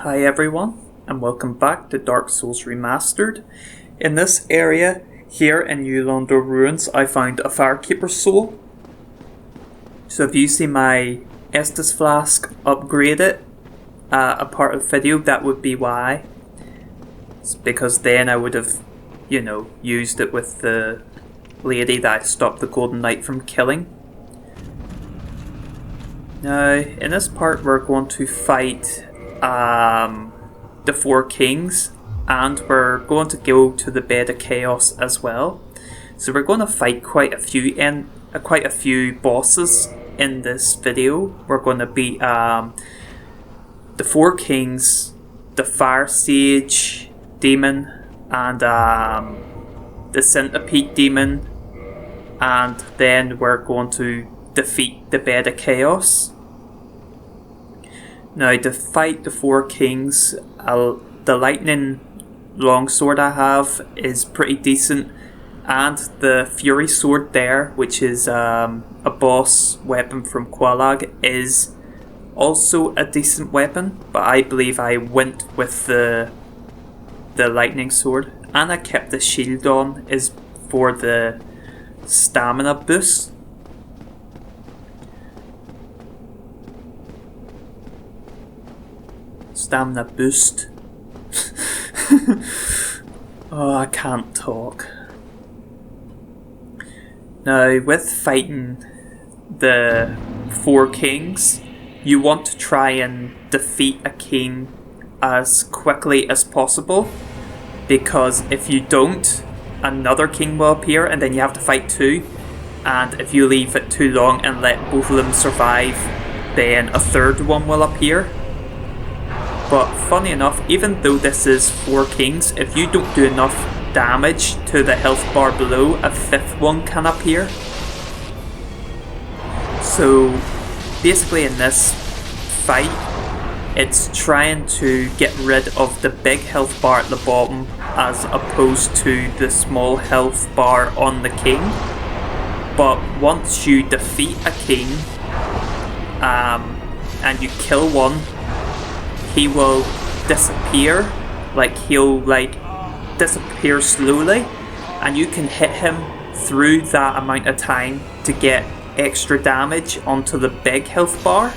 Hi everyone, and welcome back to Dark Souls Remastered. In this area, here in Yolanda Ruins, I found a Firekeeper's Soul. So if you see my Estus Flask upgraded a part of the video, that would be why. It's because then I would have, used it with the lady that I stopped the Golden Knight from killing. Now, in this part we're going to fight the Four Kings, and we're going to go to the Bed of Chaos as well. So we're going to fight quite a few bosses in this video. We're going to beat the Four Kings, the Fire Sage Demon, and the Centipede Demon, and then we're going to defeat the Bed of Chaos. Now, to fight the Four Kings, the lightning longsword I have is pretty decent, and the Fury Sword there, which is a boss weapon from Qualag, is also a decent weapon, but I believe I went with the lightning sword, and I kept the shield on is for the stamina boost. Stamina boost. Oh, I can't talk. Now, with fighting the Four Kings, you want to try and defeat a king as quickly as possible, because if you don't, another king will appear and then you have to fight two, and if you leave it too long and let both of them survive, then a third one will appear. But funny enough, even though this is Four Kings, if you don't do enough damage to the health bar below, a fifth one can appear. So basically in this fight, it's trying to get rid of the big health bar at the bottom as opposed to the small health bar on the king. But once you defeat a king and you kill one, he will disappear, he'll disappear slowly, and you can hit him through that amount of time to get extra damage onto the big health bar.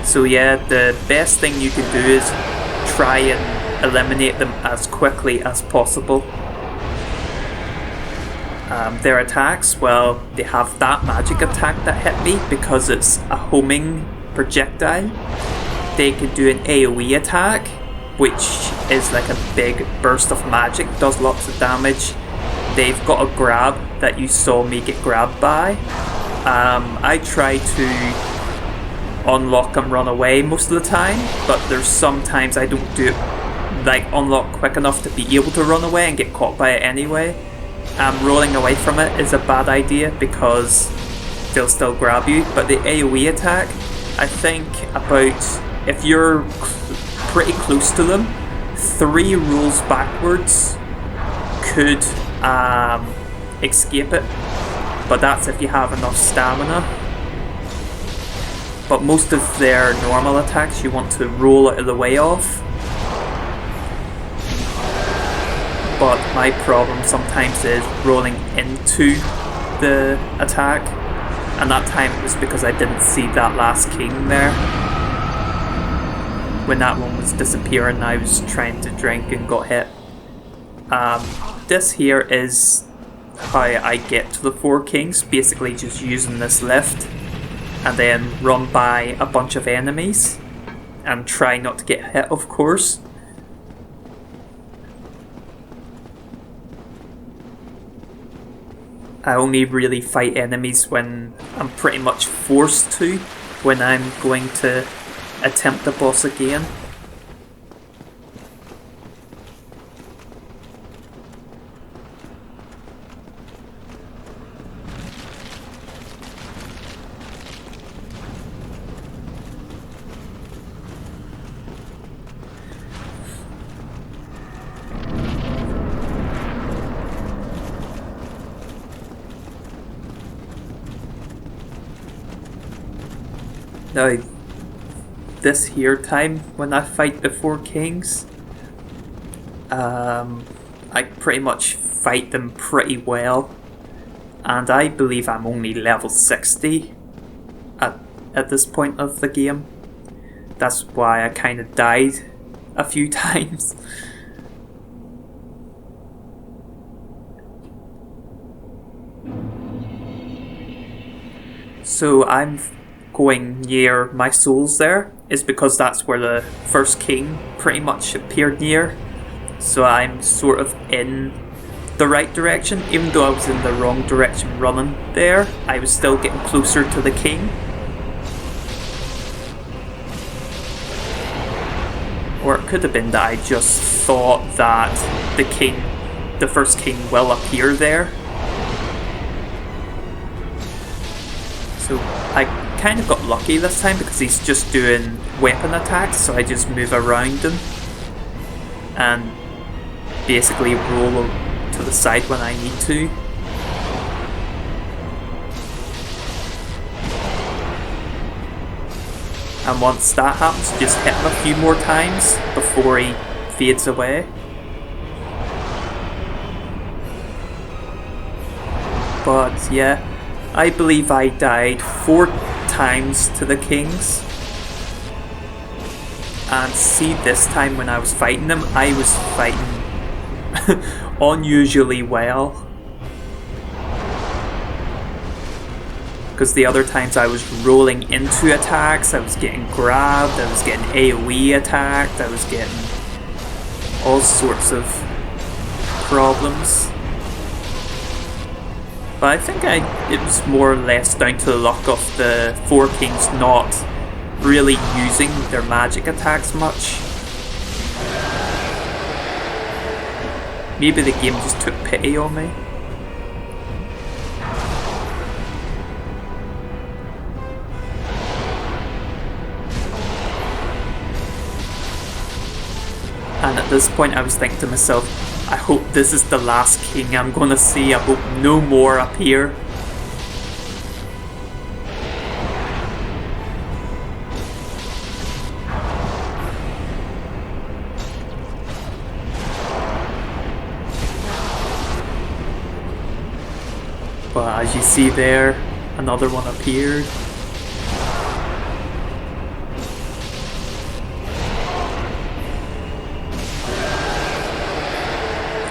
So yeah, the best thing you can do is try and eliminate them as quickly as possible. Their attacks, well, they have that magic attack that hit me because it's a homing projectile. They can do an AoE attack, which is like a big burst of magic, does lots of damage. They've got a grab that you saw me get grabbed by. I try to unlock and run away most of the time, but there's sometimes I don't do it, unlock quick enough to be able to run away and get caught by it anyway. Rolling away from it is a bad idea because they'll still grab you, but the AoE attack, I think about, if you're pretty close to them, 3 rolls backwards could escape it, but that's if you have enough stamina. But most of their normal attacks you want to roll out of the way of. But my problem sometimes is rolling into the attack, and that time it was because I didn't see that last king there. When that one was disappearing, I was trying to drink and got hit. This here is how I get to the Four Kings, basically just using this lift and then run by a bunch of enemies and try not to get hit, of course. I only really fight enemies when I'm pretty much forced to, when I'm going to attempt the boss again. Now, this here time when I fight the 4 kings, I pretty much fight them pretty well, and I believe I'm only level 60 at this point of the game. That's why I kind of died a few times. So I'm going near my souls there, is because that's where the first king pretty much appeared near. So I'm sort of in the right direction, even though I was in the wrong direction running there, I was still getting closer to the king. Or it could have been that I just thought that the first king will appear there. So I kind of got lucky this time because he's just doing weapon attacks, so I just move around him and basically roll to the side when I need to. And once that happens, just hit him a few more times before he fades away. But yeah, I believe I died 4 times to the kings. And see, this time when I was fighting them, I was fighting unusually well. Because the other times I was rolling into attacks, I was getting grabbed, I was getting AoE attacked, I was getting all sorts of problems. But I think it was more or less down to the luck of the 4 kings not really using their magic attacks much. Maybe the game just took pity on me. And at this point I was thinking to myself, I hope this is the last king I'm gonna see, I hope no more appear. But as you see there, another one appeared.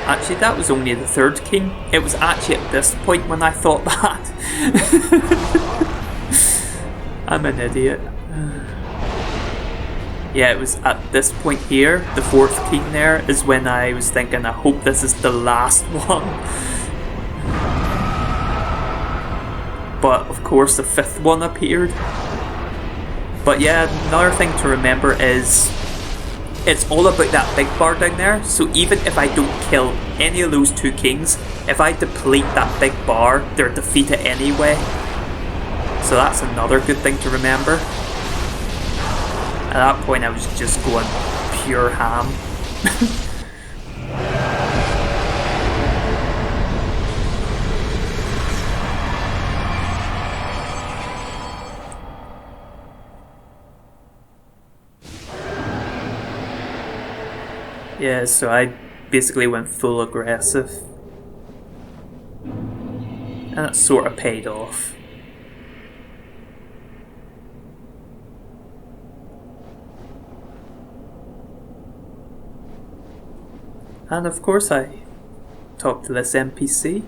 Actually, that was only the 3rd king. It was actually at this point when I thought that. I'm an idiot. Yeah, it was at this point here, the 4th king there, is when I was thinking, I hope this is the last one. But of course the 5th one appeared. But yeah, another thing to remember is it's all about that big bar down there, so even if I don't kill any of those 2 kings, if I deplete that big bar, they're defeated anyway. So that's another good thing to remember. At that point I was just going pure ham. Yeah, so I basically went full aggressive. And it sort of paid off. And of course I talked to this NPC.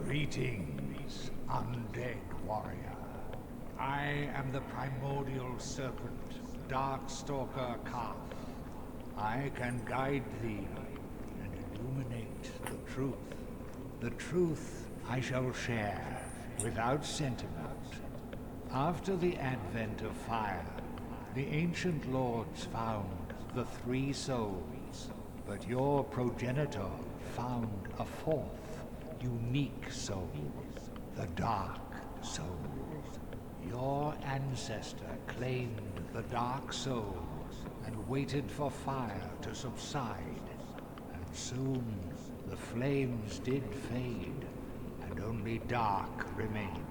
Greetings, undead warrior. I am the primordial serpent, Darkstalker Kaf. I can guide thee and illuminate the truth. The truth I shall share without sentiment. After the advent of fire, the ancient lords found the 3 souls, but your progenitor found a 4th, unique soul, the Dark Soul. Your ancestor claimed the Dark Soul and waited for fire to subside, and soon the flames did fade, and only dark remained.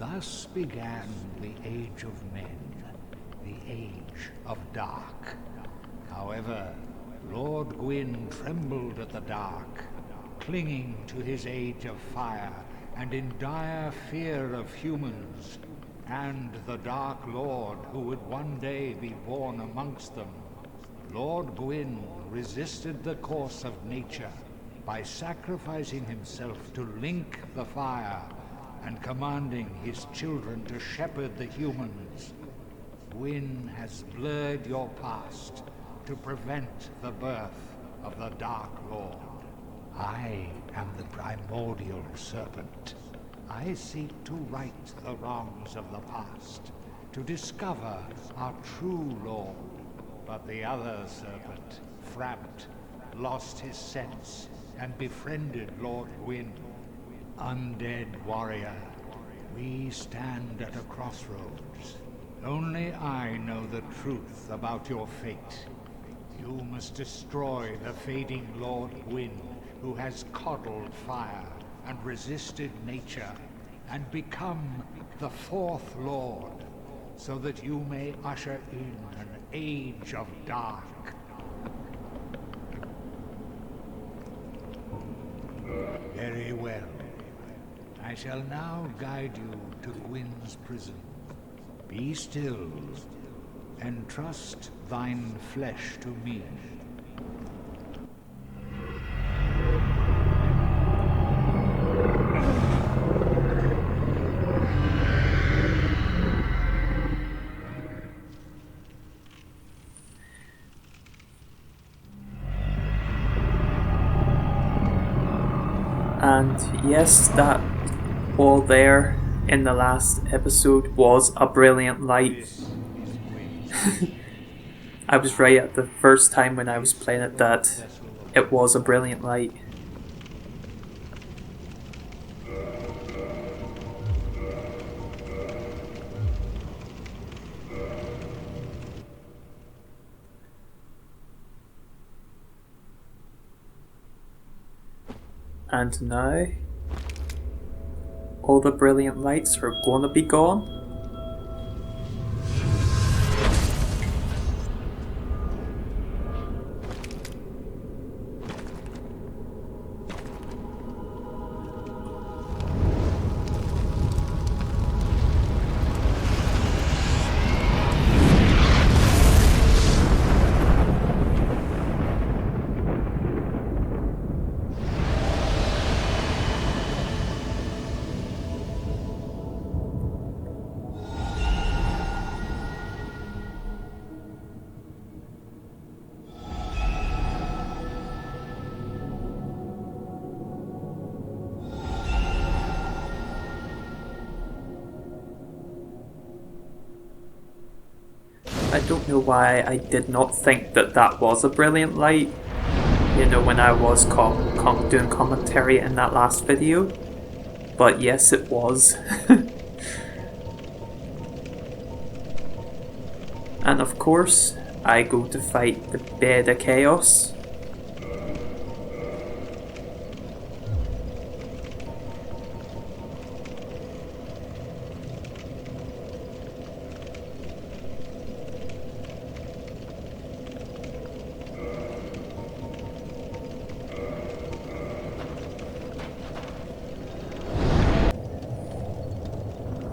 Thus began the Age of Men, the Age of Dark. However, Lord Gwyn trembled at the dark, clinging to his Age of Fire and in dire fear of humans and the Dark Lord who would one day be born amongst them. Lord Gwyn resisted the course of nature by sacrificing himself to link the fire and commanding his children to shepherd the humans. Gwyn has blurred your past to prevent the birth of the Dark Lord. I am the primordial serpent. I seek to right the wrongs of the past, to discover our true Lord. But the other serpent, Frabbed, lost his sense and befriended Lord Gwyn. Undead warrior, we stand at a crossroads. Only I know the truth about your fate. You must destroy the fading Lord Gwyn, who has coddled fire and resisted nature, and become the fourth Lord, so that you may usher in an age of dark. Very well. I shall now guide you to Gwyn's prison. Be still, and trust thine flesh to me. And yes, that all there in the last episode was a brilliant light. I was right at the first time when I was playing it that it was a brilliant light. And now, all the brilliant lights are gonna be gone. I don't know why I did not think that that was a brilliant light, you know, when I was doing commentary in that last video, but yes, it was. And of course, I go to fight the Bed of Chaos.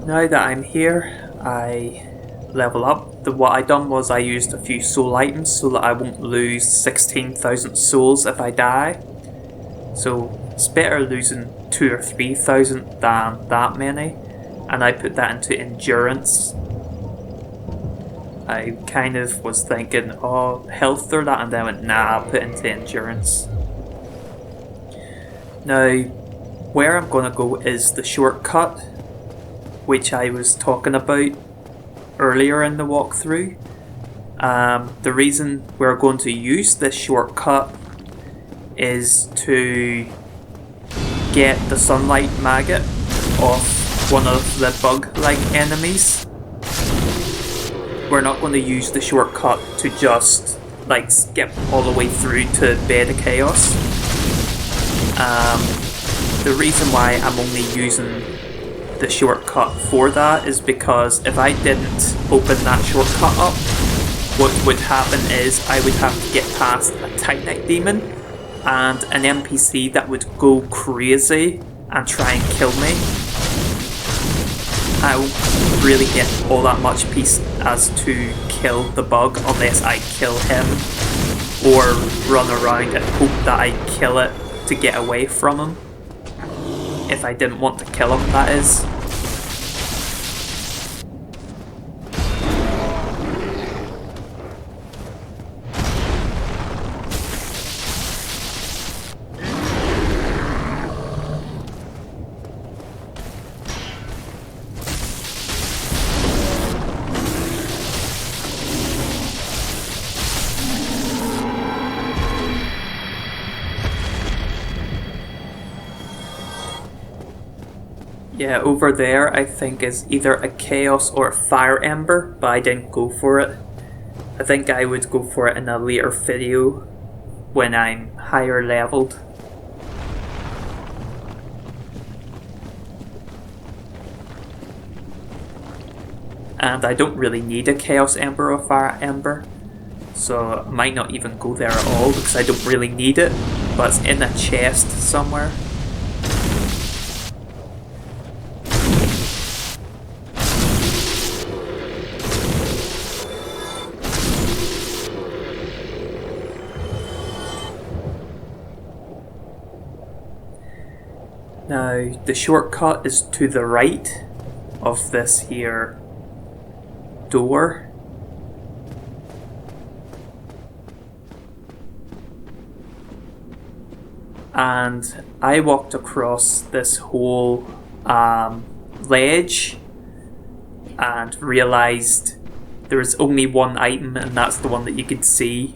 Now that I'm here, I level up. What I done was I used a few soul items so that I won't lose 16,000 souls if I die. So it's better losing 2,000 or 3,000 than that many. And I put that into endurance. I kind of was thinking, oh, health or that, and then I went, nah, I'll put it into endurance. Now, where I'm gonna go is the shortcut, which I was talking about earlier in the walkthrough. The reason we're going to use this shortcut is to get the sunlight maggot off one of the bug-like enemies. We're not going to use the shortcut to just like skip all the way through to Bed of Chaos. The reason why I'm only using the shortcut for that is because if I didn't open that shortcut up, what would happen is I would have to get past a Titanite demon and an NPC that would go crazy and try and kill me. I won't really get all that much peace as to kill the bug unless I kill him or run around and hope that I kill it to get away from him. If I didn't want to kill him, that is. Yeah, over there I think is either a Chaos or a Fire Ember, but I didn't go for it. I think I would go for it in a later video when I'm higher leveled. And I don't really need a Chaos Ember or Fire Ember, so I might not even go there at all because I don't really need it, but it's in a chest somewhere. Now, the shortcut is to the right of this here door. And I walked across this whole ledge and realised there is only one item, and that's the one that you could see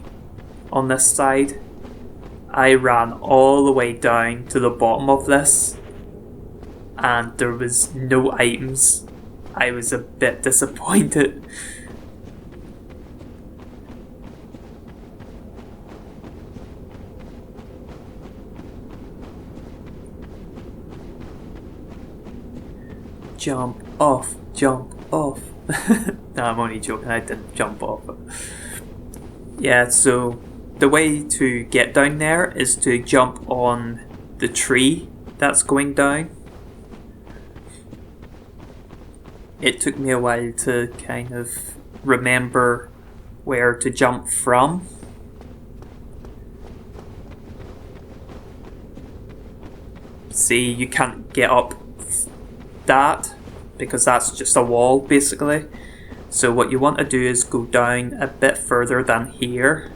on this side. I ran all the way down to the bottom of this and there was no items. I was a bit disappointed. Jump off, jump off. No, I'm only joking, I didn't jump off. Yeah, so the way to get down there is to jump on the tree that's going down. It took me a while to kind of remember where to jump from. See, you can't get up that because that's just a wall basically. So what you want to do is go down a bit further than here.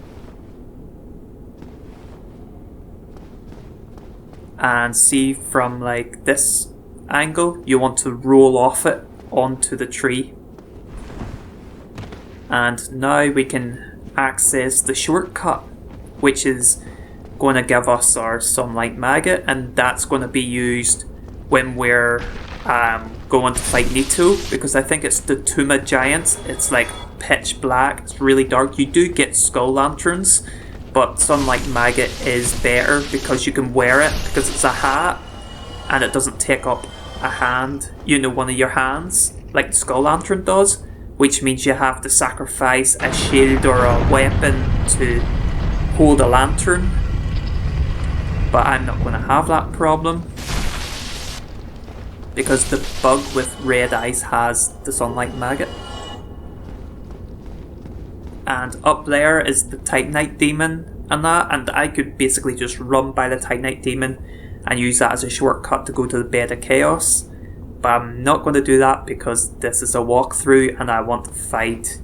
And see, from like this angle, you want to roll off it onto the tree. And now we can access the shortcut, which is going to give us our Sunlight Maggot, and that's going to be used when we're going to fight Nito, because I think it's the Tomb of Giants. It's like pitch black, it's really dark. You do get skull lanterns, but Sunlight Maggot is better because you can wear it because it's a hat and it doesn't take up a hand, you know, one of your hands like the skull lantern does, which means you have to sacrifice a shield or a weapon to hold a lantern. But I'm not going to have that problem because the bug with red eyes has the Sunlight Maggot. And up there is the Titanite demon and that, and I could basically just run by the Titanite demon and use that as a shortcut to go to the Bed of Chaos. But I'm not going to do that because this is a walkthrough and I want to fight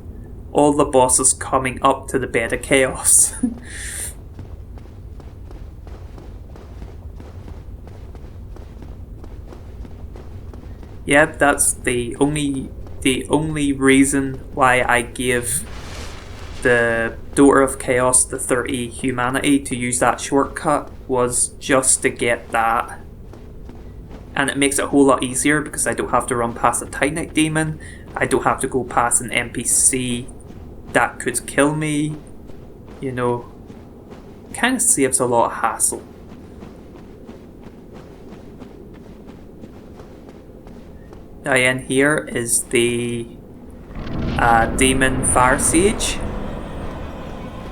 all the bosses coming up to the Bed of Chaos. Yep, that's the only reason why I give the Daughter of Chaos the 30 humanity to use that shortcut, was just to get that. And it makes it a whole lot easier because I don't have to run past a Titanite demon, I don't have to go past an NPC that could kill me, you know, kind of saves a lot of hassle. Now in here is the demon fire sage.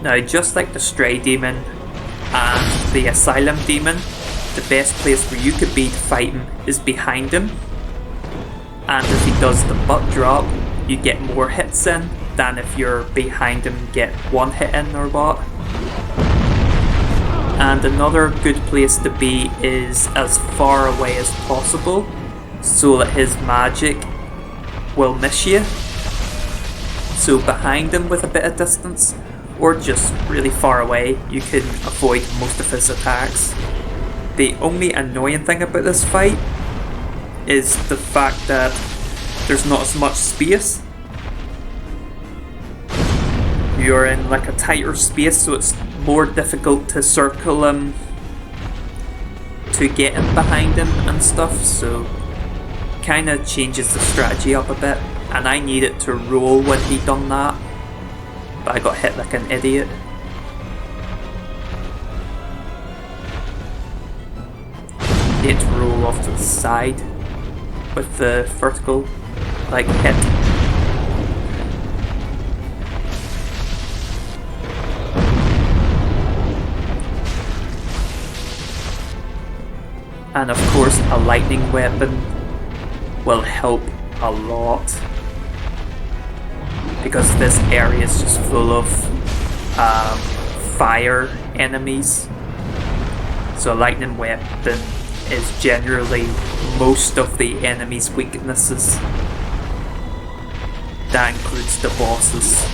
Now just like the stray demon and the asylum demon, the best place where you could be to fight him is behind him. And if he does the butt drop, you get more hits in than if you're behind him and get one hit in or what. And another good place to be is as far away as possible so that his magic will miss you. So behind him with a bit of distance, or just really far away, you can avoid most of his attacks. The only annoying thing about this fight is the fact that there's not as much space. You're in like a tighter space, so it's more difficult to circle him, to get him behind him and stuff, so kinda changes the strategy up a bit, and I needed to roll when he done that, but I got hit like an idiot. You had to roll off to the side with the vertical like hit. And of course a lightning weapon will help a lot, because this area is just full of fire enemies. So a lightning weapon is generally most of the enemy's weaknesses. That includes the bosses.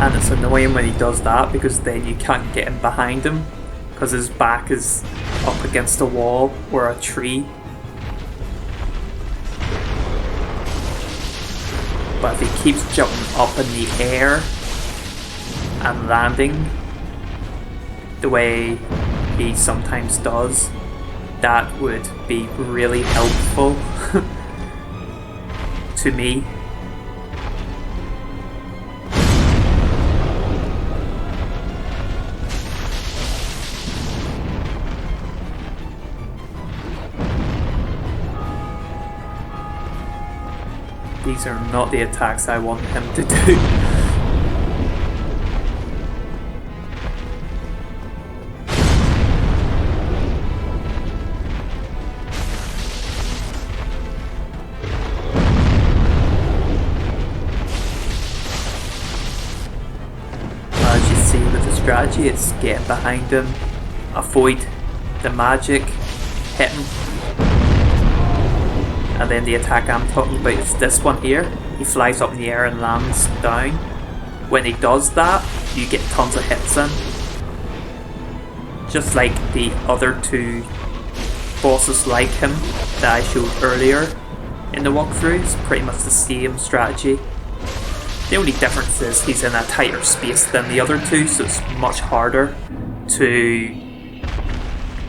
And it's annoying when he does that, because then you can't get him behind him because his back is up against a wall or a tree. But if he keeps jumping up in the air and landing the way he sometimes does, that would be really helpful to me. These are not the attacks I want him to do. As you see with the strategy, it's get behind him, avoid the magic, hit him. And then the attack I'm talking about is this one here. He flies up in the air and lands down. When he does that, you get tons of hits in. Just like the other two bosses like him that I showed earlier in the walkthrough. It's pretty much the same strategy. The only difference is he's in a tighter space than the other two, so it's much harder to,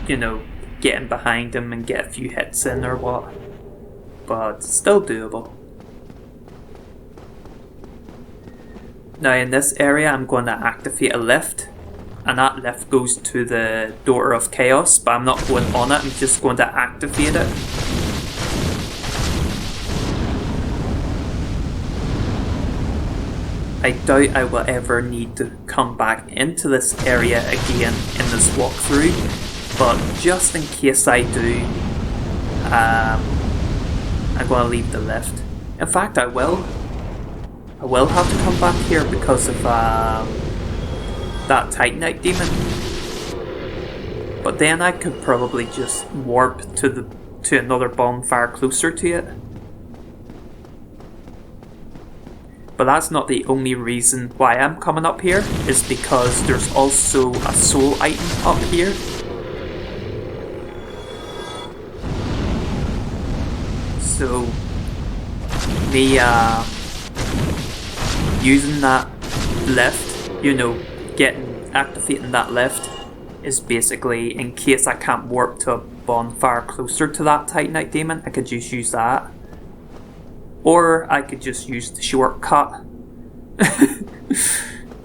you know, get in behind him and get a few hits in or what. But still doable. Now in this area I'm going to activate a lift, and that lift goes to the Door of Chaos, but I'm not going on it, I'm just going to activate it. I doubt I will ever need to come back into this area again in this walkthrough, but just in case I do, I'm going to leave the lift. In fact, I will have to come back here because of that Titanite demon. But then I could probably just warp to another bonfire closer to it. But that's not the only reason why I'm coming up here, is because there's also a soul item up here. So me using that lift, you know, activating that lift is basically in case I can't warp to a bonfire closer to that Titanite demon, I could just use that. Or I could just use the shortcut.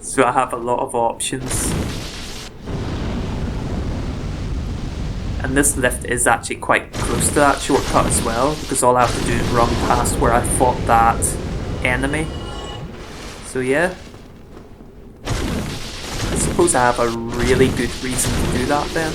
So I have a lot of options. And this lift is actually quite close to that shortcut as well, because all I have to do is run past where I fought that enemy. So yeah. I suppose I have a really good reason to do that then.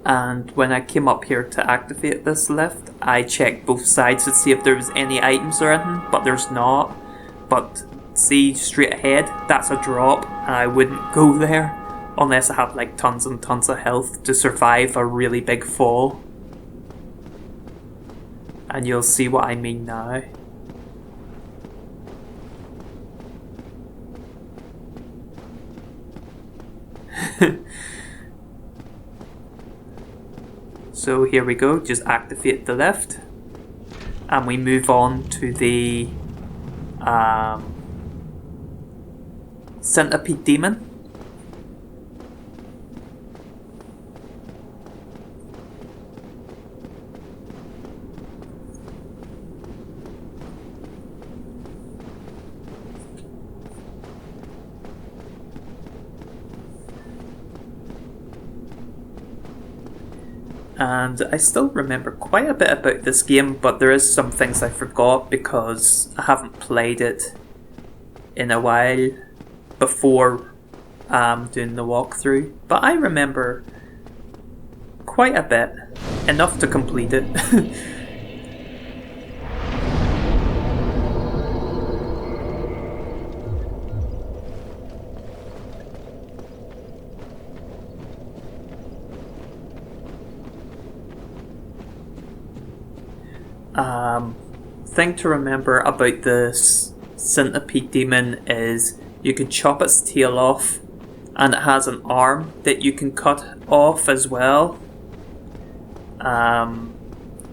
And when I came up here to activate this lift, I checked both sides to see if there was any items or anything, but there's not. But see, straight ahead, that's a drop, and I wouldn't go there unless I have like tons and tons of health to survive a really big fall. And you'll see what I mean now. So here we go, just activate the lift, and we move on to the centipede demon. And I still remember quite a bit about this game, but there is some things I forgot because I haven't played it in a while before doing the walkthrough. But I remember quite a bit, enough to complete it. Thing to remember about this centipede demon is you can chop its tail off, and it has an arm that you can cut off as well.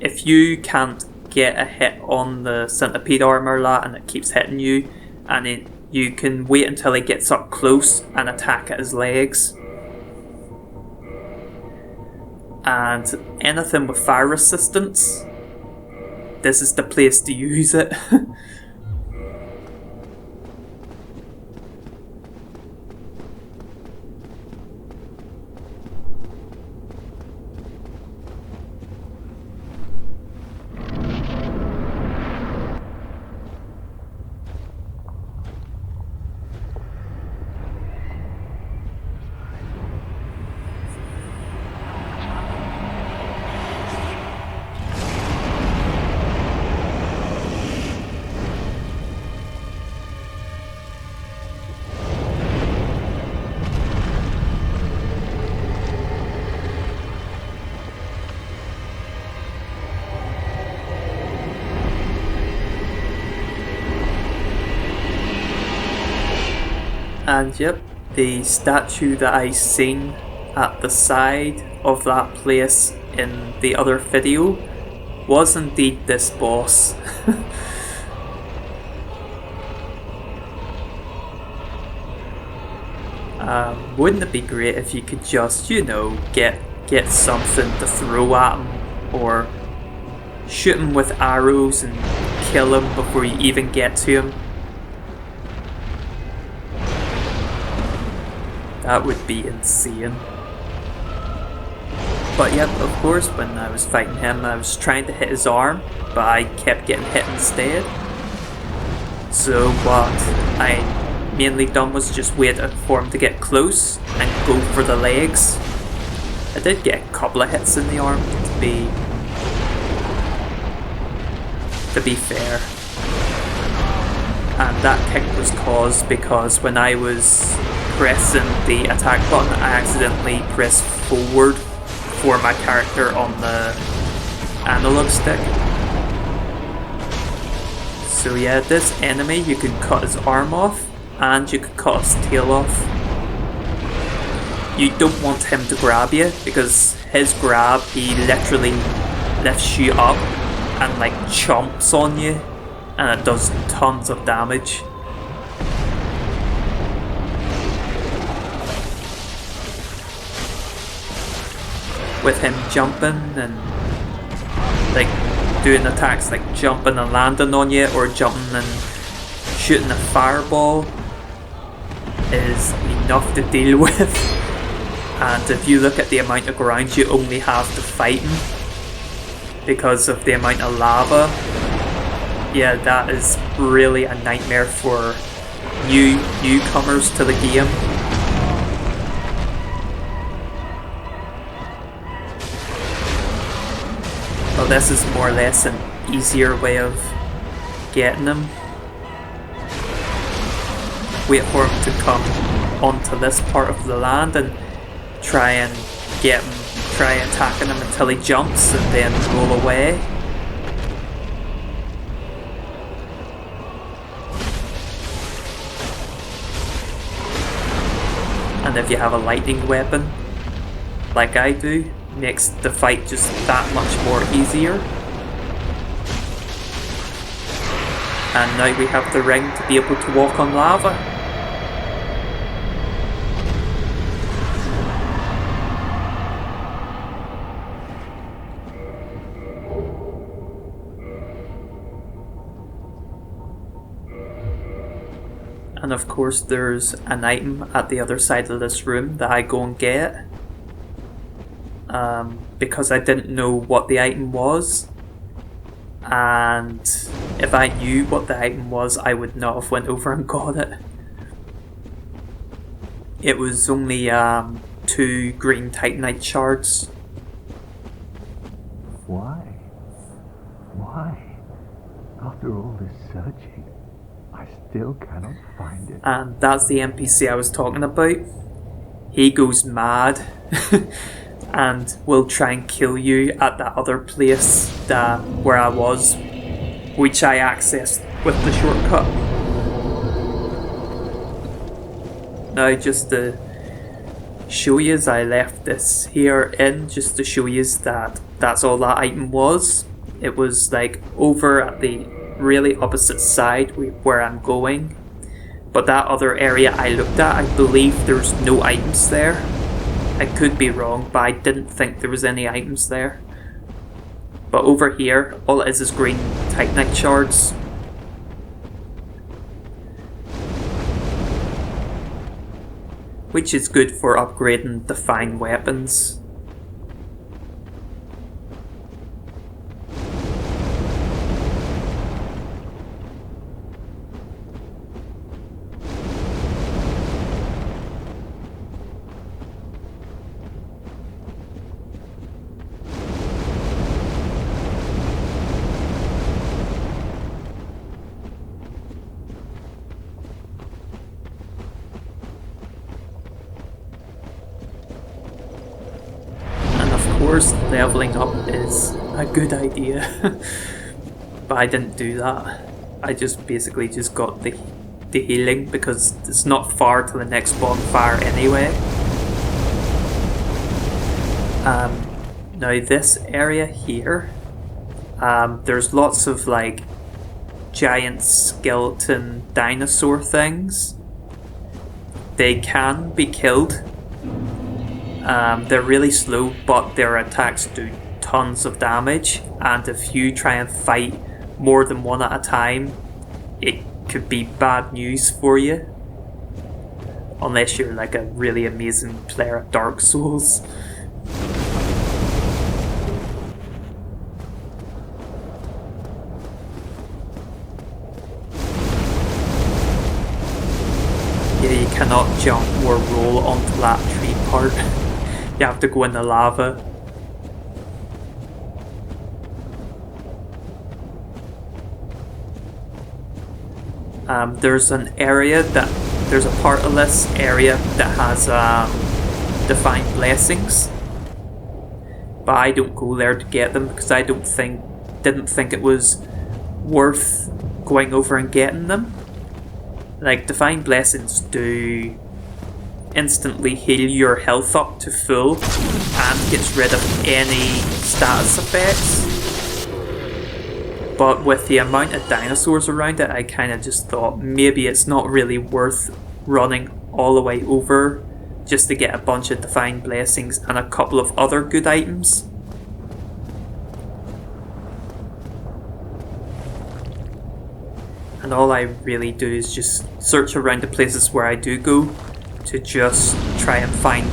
If you can't get a hit on the centipede arm or that, and it keeps hitting you, and you can wait until it gets up close and attack at his legs. And anything with fire resistance, this is the place to use it. And yep, the statue that I seen at the side of that place in the other video was indeed this boss. Wouldn't it be great if you could just, you know, get something to throw at him, or shoot him with arrows and kill him before you even get to him? That would be insane. But yep, of course, when I was fighting him, I was trying to hit his arm, but I kept getting hit instead. So what I mainly done was just wait for him to get close and go for the legs. I did get a couple of hits in the arm to be fair. And that kick was caused because when I was pressing the attack button, I accidentally pressed forward for my character on the analog stick. So yeah, this enemy, you can cut his arm off and you can cut his tail off. You don't want him to grab you because his grab, he literally lifts you up and like chomps on you, and it does tons of damage. With him jumping and like doing attacks like jumping and landing on you, or jumping and shooting a fireball, is enough to deal with. And if you look at the amount of ground you only have to fight him because of the amount of lava, yeah, that is really a nightmare for newcomers to the game. Well, this is more or less an easier way of getting him. Wait for him to come onto this part of the land and try and get him, try attacking him until he jumps and then roll away. And if you have a lightning weapon, like I do, makes the fight just that much more easier. And now we have the ring to be able to walk on lava. And of course there's an item at the other side of this room that I go and get. Because I didn't know what the item was. And if I knew what the item was, I would not have went over and got it. It was only 2 green Titanite shards. Why? Why? After all this searching, I still cannot find it. And that's the NPC I was talking about. He goes mad and will try and kill you at that other place where I was, which I accessed with the shortcut. Now, just to show you, I left this here in just to show you that that's all that item was. It was like over at the really opposite side where I'm going, but that other area I looked at, I believe there's no items there. I could be wrong, but I didn't think there was any items there. But over here, all it is green Titanite shards. Which is good for upgrading the fine weapons. Of course, leveling up is a good idea, but I didn't do that. I just basically just got the healing because it's not far to the next bonfire anyway. Now this area here, there's lots of like giant skeleton dinosaur things. They can be killed. They're really slow, but their attacks do tons of damage, and if you try and fight more than one at a time, it could be bad news for you. Unless you're like a really amazing player of Dark Souls. cannot jump or roll onto that tree part. You have to go in the lava. There's an area there's a part of this area that has divine blessings, but I don't go there to get them because I didn't think it was worth going over and getting them. Like, divine blessings do instantly heal your health up to full and gets rid of any status effects. But with the amount of dinosaurs around it, I kind of just thought maybe it's not really worth running all the way over just to get a bunch of divine blessings and a couple of other good items. And all I really do is just search around the places where I do go to just try and find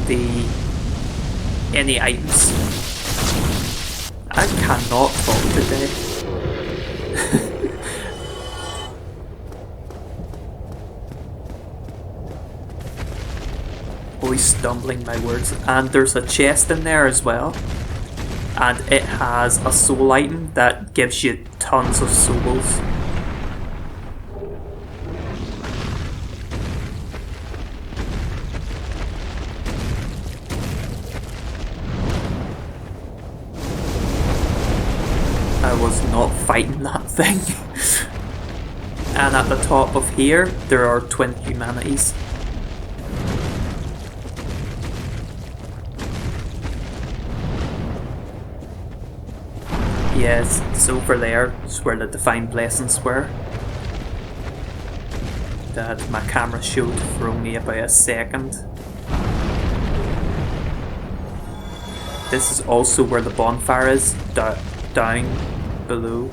any items. I cannot talk today. Always stumbling my words. And there's a chest in there as well. And it has a soul item that gives you tons of souls. I was not fighting that thing. And at the top of here, there are twin humanities. Yes, it's over there. It's where the divine blessings were. That my camera showed for only about a second. This is also where the bonfire is, down below.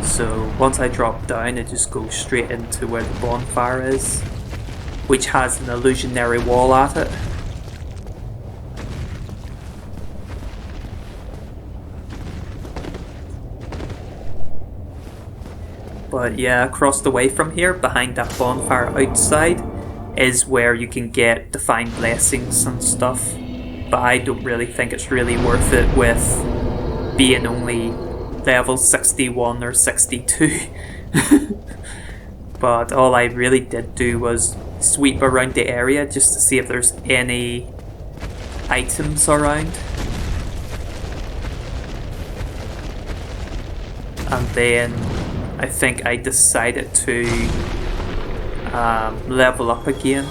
So once I drop down, it just goes straight into where the bonfire is, which has an illusionary wall at it. But yeah, across the way from here, behind that bonfire outside, is where you can get divine blessings and stuff. But I don't really think it's really worth it with being only level 61 or 62. But all I really did do was sweep around the area just to see if there's any items around. And then I think I decided to level up again.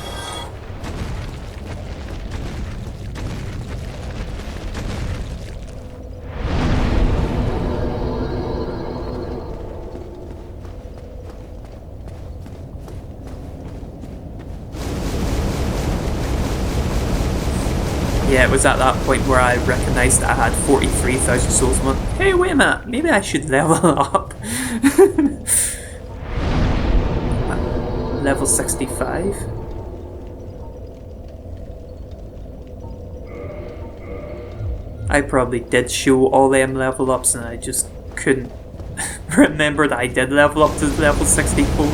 Yeah, it was at that point where I recognised that I had 43,000 souls and went, hey, wait a minute, maybe I should level up. Level 65. I probably did show all them level ups and I just couldn't remember that I did level up to level 64.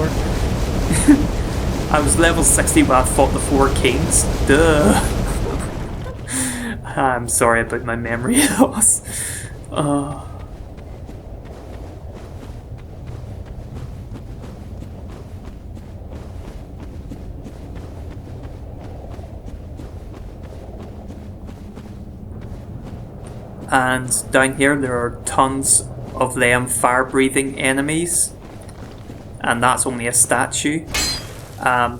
I was level 60 when I fought the 4 kings. Duh. I'm sorry about my memory loss. And down here there are tons of them fire-breathing enemies. And that's only a statue.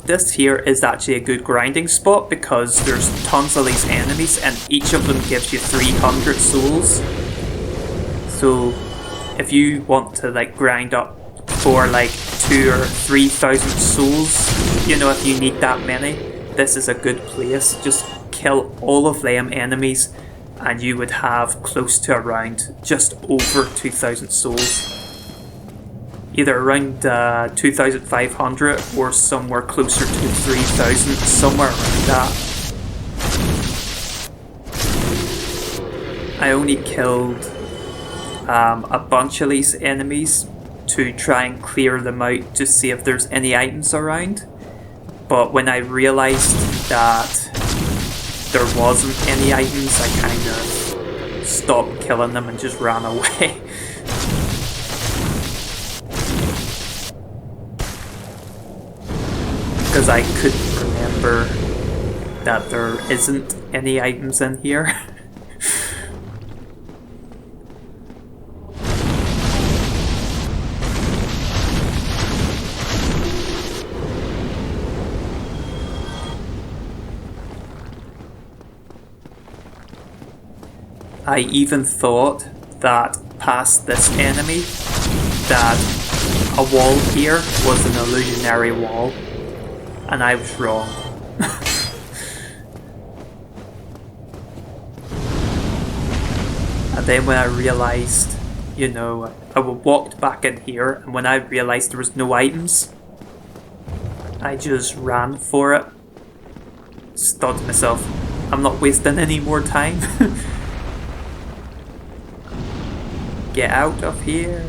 This here is actually a good grinding spot because there's tons of these enemies and each of them gives you 300 souls. So if you want to like grind up for like 2,000 or 3,000 souls, you know, if you need that many, this is a good place. Just kill all of them enemies and you would have close to around just over 2,000 souls. Either around 2,500 or somewhere closer to 3,000, somewhere around that. I only killed a bunch of these enemies to try and clear them out to see if there's any items around. But when I realized that there wasn't any items, I kind of stopped killing them and just ran away. Because I couldn't remember that there isn't any items in here. I even thought that past this enemy, that a wall here was an illusionary wall, and I was wrong. And then when I realised, you know, I walked back in here, and when I realised there was no items, I just ran for it. Just thought to myself, I'm not wasting any more time. Get out of here.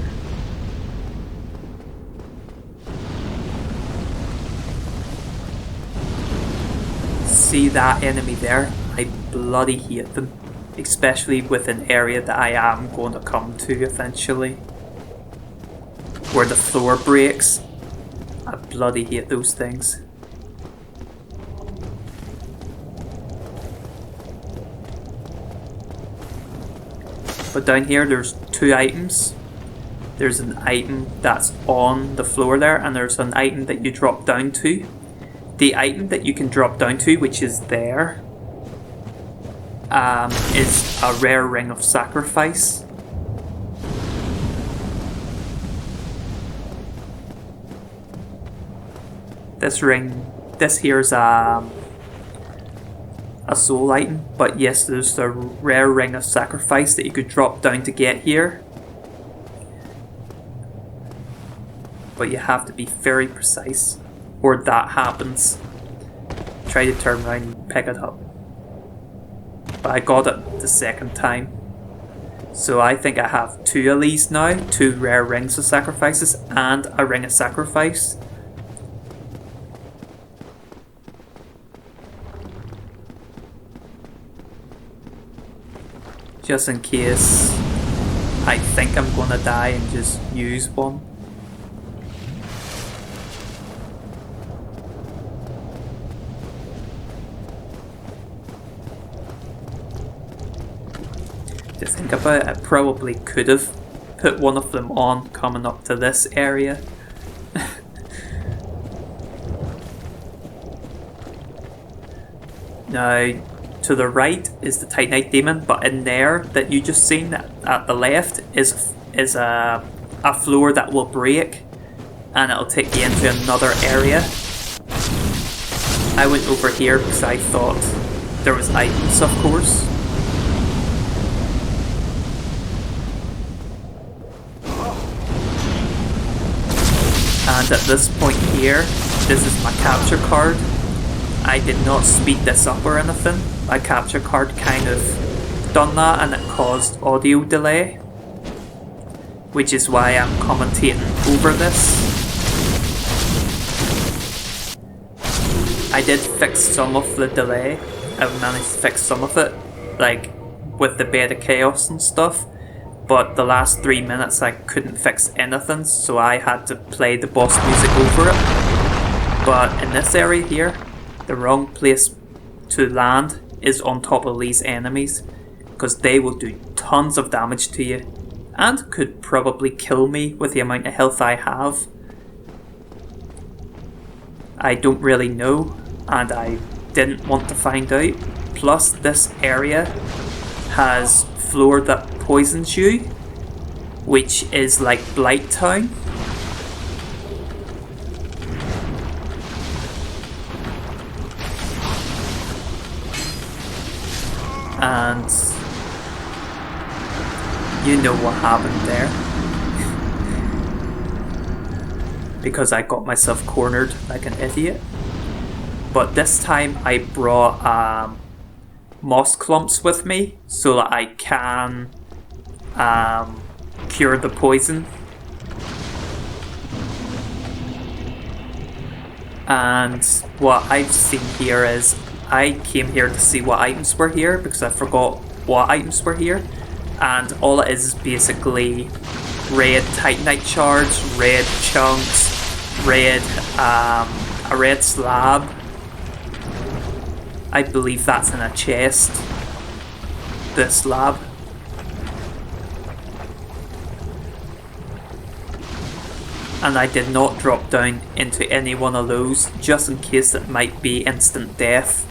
See that enemy there? I bloody hate them. Especially with an area that I am going to come to eventually. Where the floor breaks. I bloody hate those things. But down here there's two items. There's an item that's on the floor there, and there's an item that you drop down to. The item that you can drop down to, which is there, is a rare ring of sacrifice. This here's a soul item, but yes, there's the rare ring of sacrifice that you could drop down to get here. But you have to be very precise, or that happens. Try to turn around and pick it up. But I got it the second time. So I think I have two of these now, two rare rings of sacrifices and a ring of sacrifice. Just in case I think I'm gonna die and just use one. To think about it, I probably could have put one of them on coming up to this area. Now, to the right is the Titanite Demon, but in there that you just seen at the left is a floor that will break, and it'll take you into another area. I went over here because I thought there was items, of course. And at this point here, this is my capture card. I did not speed this up or anything. My capture card kind of done that, and it caused audio delay, which is why I'm commentating over this. I did fix some of the delay. I managed to fix some of it, like with the Bed of Chaos and stuff. But the last 3 minutes I couldn't fix anything, so I had to play the boss music over it. But in this area here, the wrong place to land is on top of these enemies, because they will do tons of damage to you and could probably kill me with the amount of health I have. I don't really know, and I didn't want to find out. Plus, this area has floor that poisons you, which is like Blight Town. And you know what happened there. Because I got myself cornered like an idiot. But this time I brought moss clumps with me so that I can cure the poison. And what I've seen here is I came here to see what items were here because I forgot what items were here, and all it is basically red titanite shards, red chunks, red a red slab. I believe that's in a chest. The slab. And I did not drop down into any one of those just in case it might be instant death.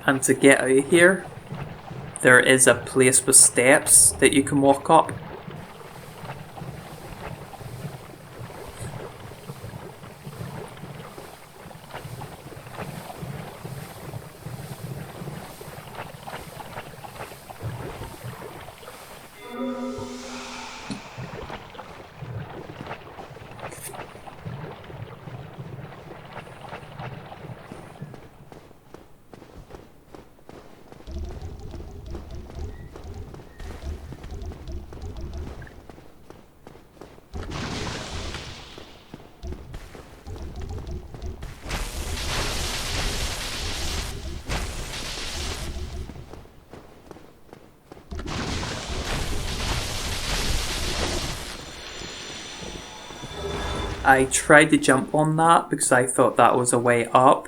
And to get out of here, there is a place with steps that you can walk up. I tried to jump on that because I thought that was a way up.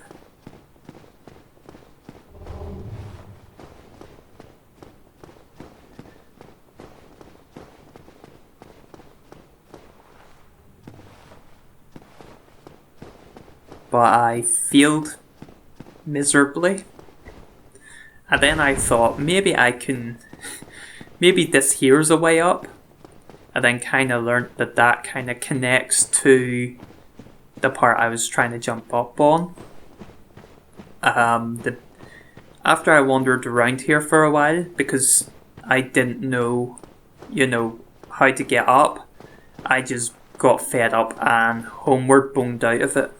But I failed miserably. And then I thought maybe I can... maybe this here's a way up. And then kind of learned that that kind of connects to the part I was trying to jump up on. After I wandered around here for a while, because I didn't know, how to get up, I just got fed up and homeward boned out of it.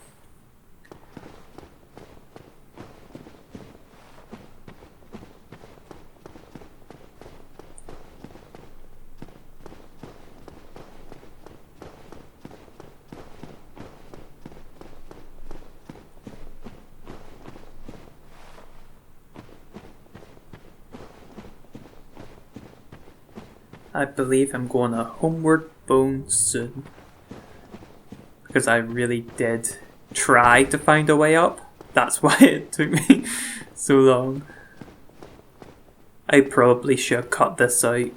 I believe I'm going to homeward bone soon. Because I really did try to find a way up. That's why it took me so long. I probably should cut this out.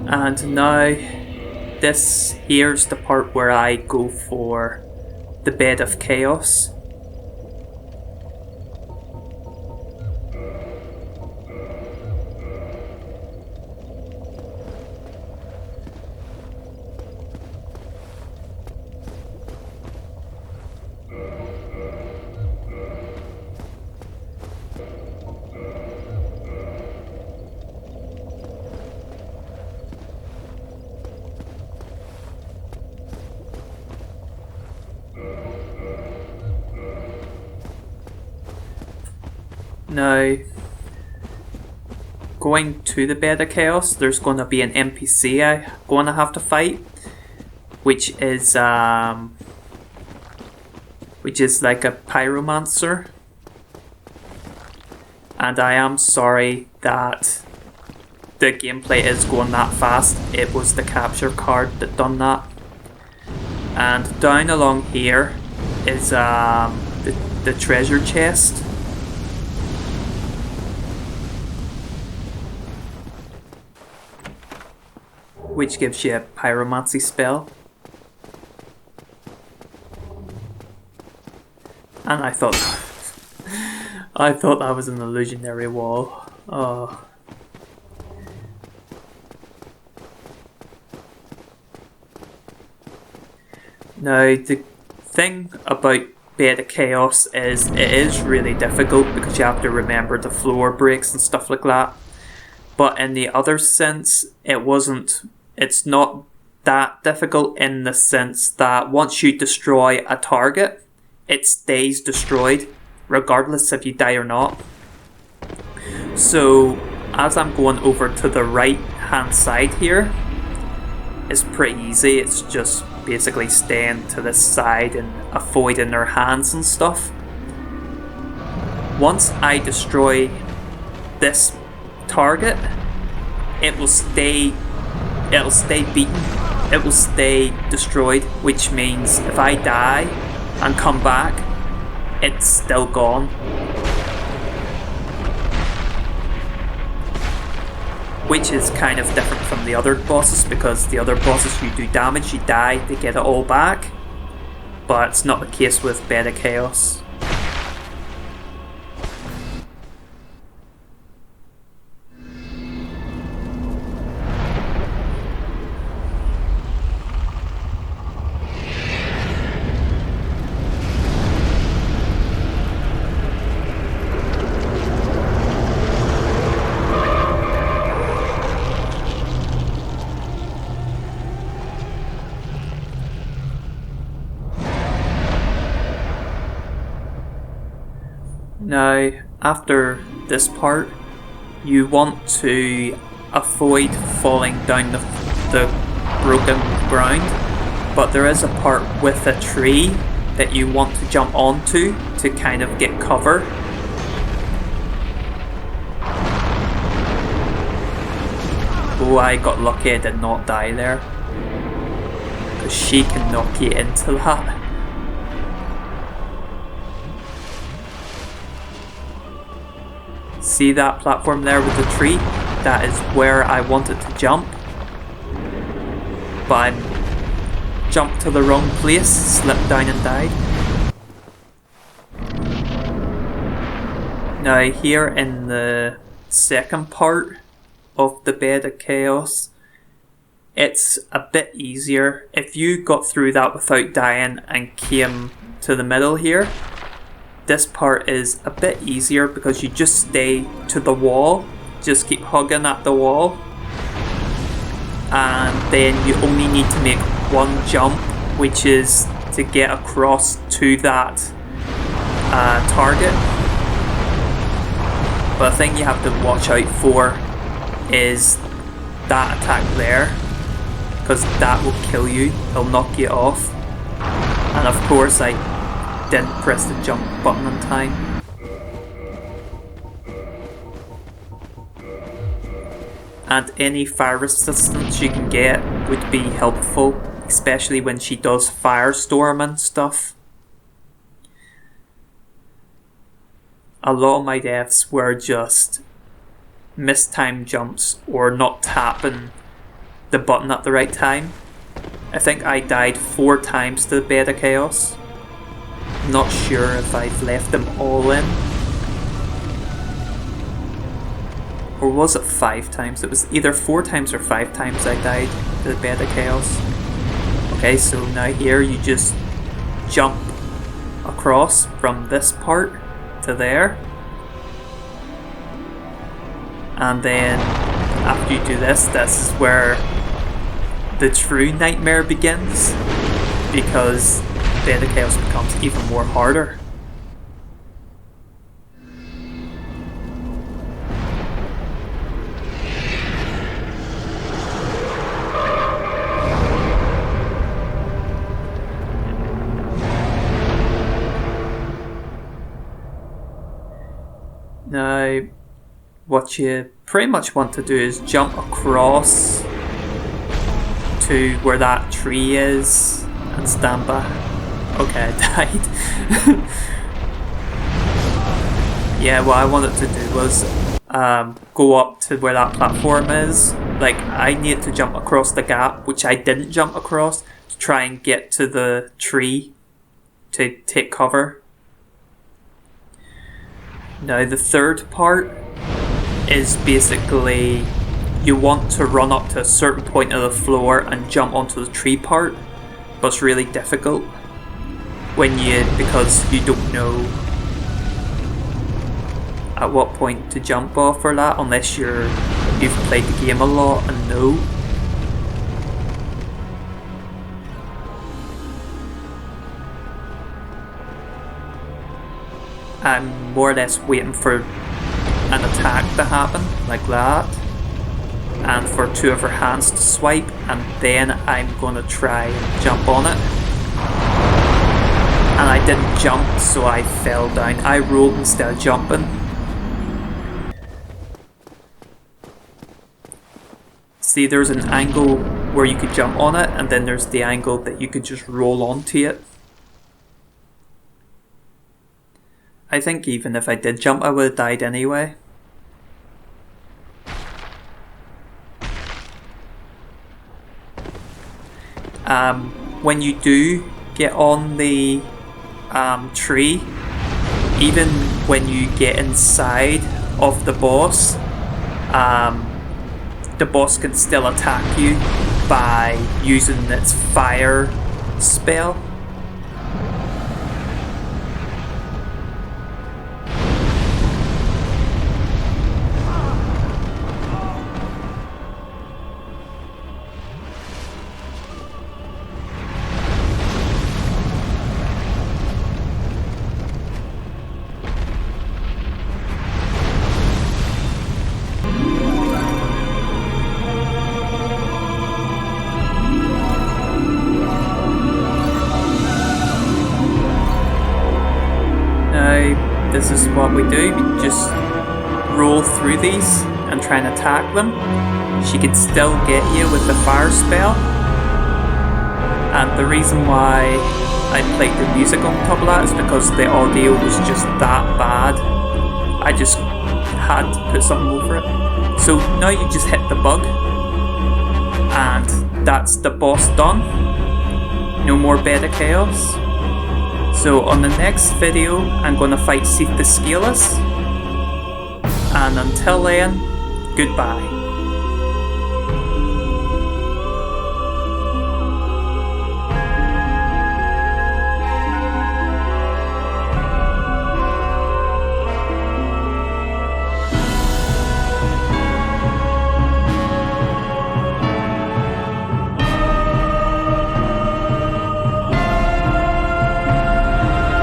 And now, this here's the part where I go for the bed of chaos. Now, going to the bed of chaos, there's going to be an NPC I'm going to have to fight, which is like a pyromancer. And I am sorry that the gameplay is going that fast. It was the capture card that done that. And down along here is the treasure chest. which gives you a pyromancy spell. And I thought that was an illusionary wall. Oh. Now the thing about Bed of Chaos is it is really difficult because you have to remember the floor breaks and stuff like that. But in the other sense, it's not that difficult in the sense that once you destroy a target, it stays destroyed regardless if you die or not. So as I'm going over to the right hand side here, it's pretty easy. It's just basically staying to this side and avoiding their hands and stuff. Once I destroy this target, it will stay beaten. It will stay destroyed, which means if I die and come back, it's still gone. Which is kind of different from the other bosses, because the other bosses, you do damage, you die, they get it all back. But it's not the case with Bed of Chaos. Now, after this part, you want to avoid falling down the broken ground, but there is a part with a tree that you want to jump onto to kind of get cover. Oh, I got lucky I did not die there, because she can knock you into that. See that platform there with the tree? That is where I wanted to jump. But I jumped to the wrong place, slipped down and died. Now here in the second part of the Bed of Chaos, it's a bit easier. If you got through that without dying and came to the middle here, this part is a bit easier because you just stay to the wall, just keep hugging at the wall, and then you only need to make one jump, which is to get across to that target. But the thing you have to watch out for is that attack there, because that will kill you, it'll knock you off. And of course I didn't press the jump button in time. And any fire resistance you can get would be helpful, especially when she does firestorm and stuff. A lot of my deaths were just mistimed jumps or not tapping the button at the right time. I think I died 4 times to the Bed of Chaos. Not sure if I've left them all in. Or was it 5 times? It was either 4 times or 5 times I died to the Bed of Chaos. Okay, so now here you just jump across from this part to there. And then after you do this, this is where the true nightmare begins, because Bed of Chaos becomes even more harder. Now, what you pretty much want to do is jump across to where that tree is and stand back. Okay, I died. Yeah, what I wanted to do was go up to where that platform is. Like, I needed to jump across the gap, which I didn't jump across, to try and get to the tree to take cover. Now the third part is basically you want to run up to a certain point of the floor and jump onto the tree part, but it's really difficult because you don't know at what point to jump off for that unless you've played the game a lot and know. I'm more or less waiting for an attack to happen like that, and for two of her hands to swipe, and then I'm going to try and jump on it. And I didn't jump, so I fell down. I rolled instead of jumping. See, there's an angle where you could jump on it, and then there's the angle that you could just roll onto it. I think even if I did jump, I would have died anyway. When you do get on the tree, even when you get inside of the boss can still attack you by using its fire spell. This is what we do, we just roll through these and try and attack them. She can still get you with the fire spell, and the reason why I played the music on top of that is because the audio was just that bad. I just had to put something over it. So now you just hit the bug, and that's the boss done. No more Bed of Chaos. So on the next video, I'm going to fight Seath the Scaleless. And until then, goodbye.